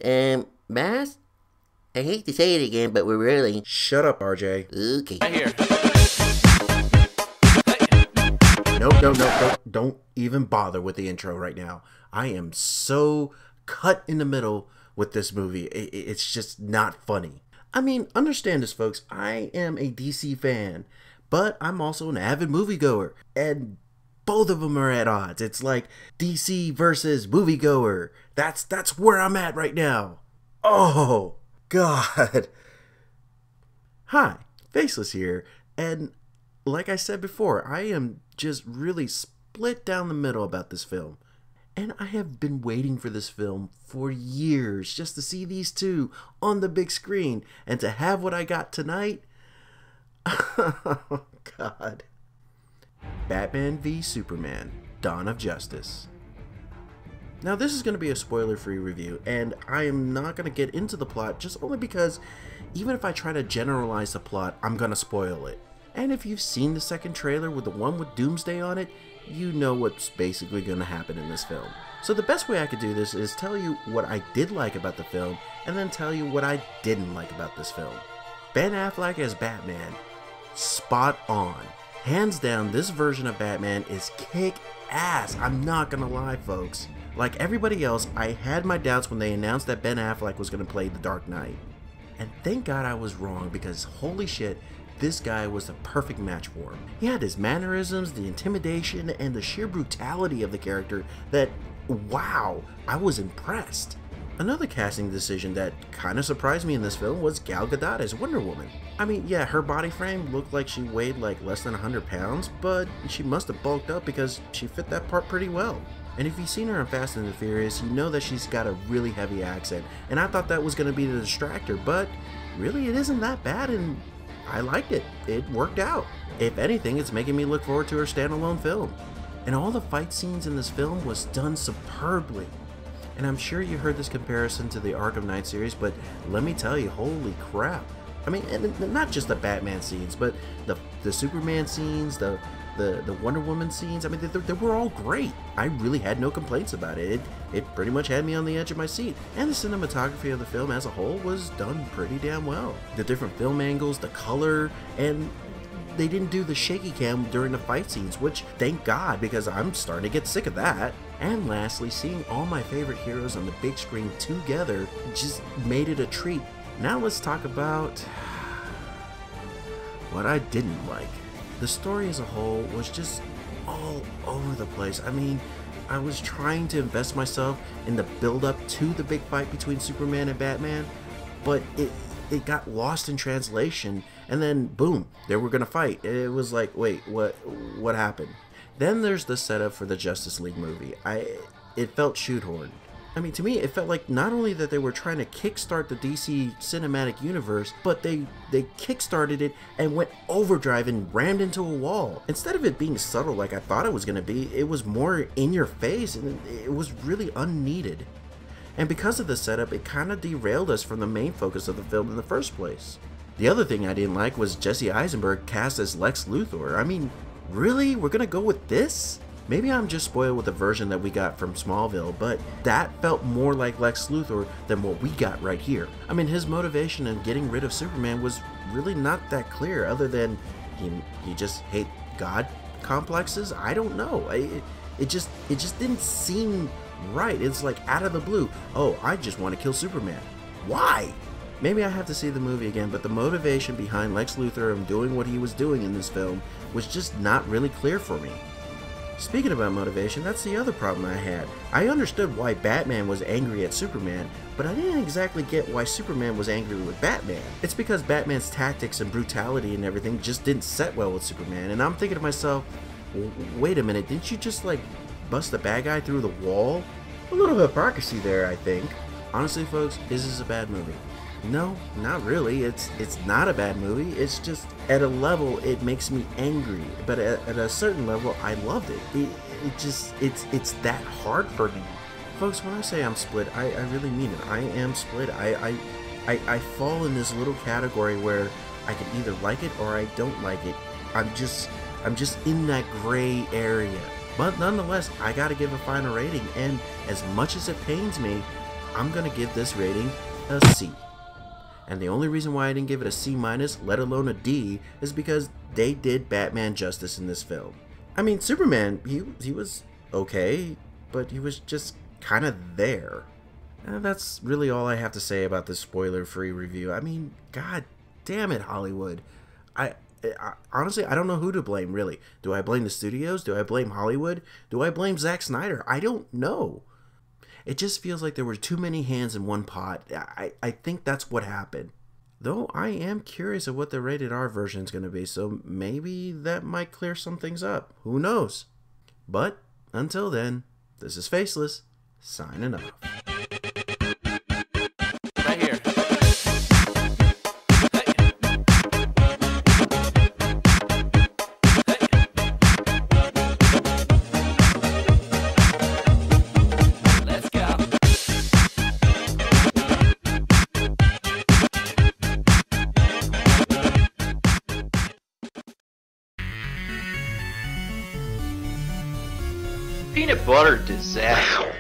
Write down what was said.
Mass? I hate to say it again, but we're really... Shut up, RJ. Okay. Right here. Nope. Don't even bother with the intro right now. I am so cut in the middle with this movie. It's just not funny. I mean, understand this, folks. I am a DC fan, but I'm also an avid moviegoer. And both of them are at odds. It's like DC versus moviegoer. That's where I'm at right now. Oh, God. Hi, Faceless here. And like I said before, I am just really split down the middle about this film. And I have been waiting for this film for years just to see these two on the big screen. And to have what I got tonight, oh God. Batman v Superman, Dawn of Justice. Now this is going to be a spoiler-free review, and I am not going to get into the plot just only because even if I try to generalize the plot, I'm going to spoil it. And if you've seen the second trailer with the one with Doomsday on it, you know what's basically going to happen in this film. So the best way I could do this is tell you what I did like about the film, and then tell you what I didn't like about this film. Ben Affleck as Batman, spot on. Hands down, this version of Batman is kick-ass. I'm not gonna lie, folks. Like everybody else, I had my doubts when they announced that Ben Affleck was gonna play the Dark Knight. And thank God I was wrong, because holy shit, this guy was the perfect match for him. He had his mannerisms, the intimidation, and the sheer brutality of the character that, wow, I was impressed. Another casting decision that kind of surprised me in this film was Gal Gadot as Wonder Woman. I mean, yeah, her body frame looked like she weighed like less than 100 pounds, but she must have bulked up because she fit that part pretty well. And if you've seen her in Fast and the Furious, you know that she's got a really heavy accent, and I thought that was going to be the distractor, but really it isn't that bad, and I liked it. It worked out. If anything, it's making me look forward to her standalone film. And all the fight scenes in this film was done superbly. And I'm sure you heard this comparison to the Arkham Knight series, but let me tell you, holy crap. I mean, and not just the Batman scenes, but the Superman scenes, the Wonder Woman scenes. I mean, they were all great. I really had no complaints about it. It pretty much had me on the edge of my seat. And the cinematography of the film as a whole was done pretty damn well. The different film angles, the color, and they didn't do the shaky cam during the fight scenes, which thank God, because I'm starting to get sick of that. And lastly, seeing all my favorite heroes on the big screen together just made it a treat. Now let's talk about what I didn't like. The story as a whole was just all over the place. I mean, I was trying to invest myself in the build-up to the big fight between Superman and Batman, but it got lost in translation, and then boom, they were gonna fight. It was like, wait, what happened? Then there's the setup for the Justice League movie. It felt shoehorned. I mean, to me, it felt like not only that they were trying to kickstart the DC cinematic universe, but they kickstarted it and went overdrive and rammed into a wall. Instead of it being subtle like I thought it was going to be, it was more in your face, and it was really unneeded. And because of the setup, it kind of derailed us from the main focus of the film in the first place. The other thing I didn't like was Jesse Eisenberg cast as Lex Luthor. I mean, really? We're gonna go with this? Maybe I'm just spoiled with the version that we got from Smallville, but that felt more like Lex Luthor than what we got right here. I mean, his motivation in getting rid of Superman was really not that clear, other than he just hate God complexes. I don't know. It just didn't seem right. It's like out of the blue. Oh, I just want to kill Superman. Why? Maybe I have to see the movie again, but the motivation behind Lex Luthor and doing what he was doing in this film was just not really clear for me. Speaking about motivation, that's the other problem I had. I understood why Batman was angry at Superman, but I didn't exactly get why Superman was angry with Batman. It's because Batman's tactics and brutality and everything just didn't set well with Superman, and I'm thinking to myself, wait a minute, didn't you just like bust the bad guy through the wall? A little hypocrisy there, I think. Honestly, folks, is this a bad movie? No, not really. It's not a bad movie. It's just at a level it makes me angry, but at a certain level I loved it. It's that hard for me. Folks, when I say I'm split, I really mean it. I am split. I fall in this little category where I can either like it or I don't like it. I'm just in that gray area. But nonetheless, I gotta give a final rating, and as much as it pains me, I'm going to give this rating a C. And the only reason why I didn't give it a C-, let alone a D, is because they did Batman justice in this film. I mean, Superman, he was okay, but he was just kind of there. And that's really all I have to say about this spoiler-free review. I mean, god damn it, Hollywood. I honestly, I don't know who to blame, really. Do I blame the studios? Do I blame Hollywood? Do I blame Zack Snyder? I don't know. It just feels like there were too many hands in one pot. I think that's what happened. Though I am curious of what the rated R version is going to be, so maybe that might clear some things up. Who knows? But until then, this is Faceless, signing off. Right here. Let's go. Peanut butter disaster.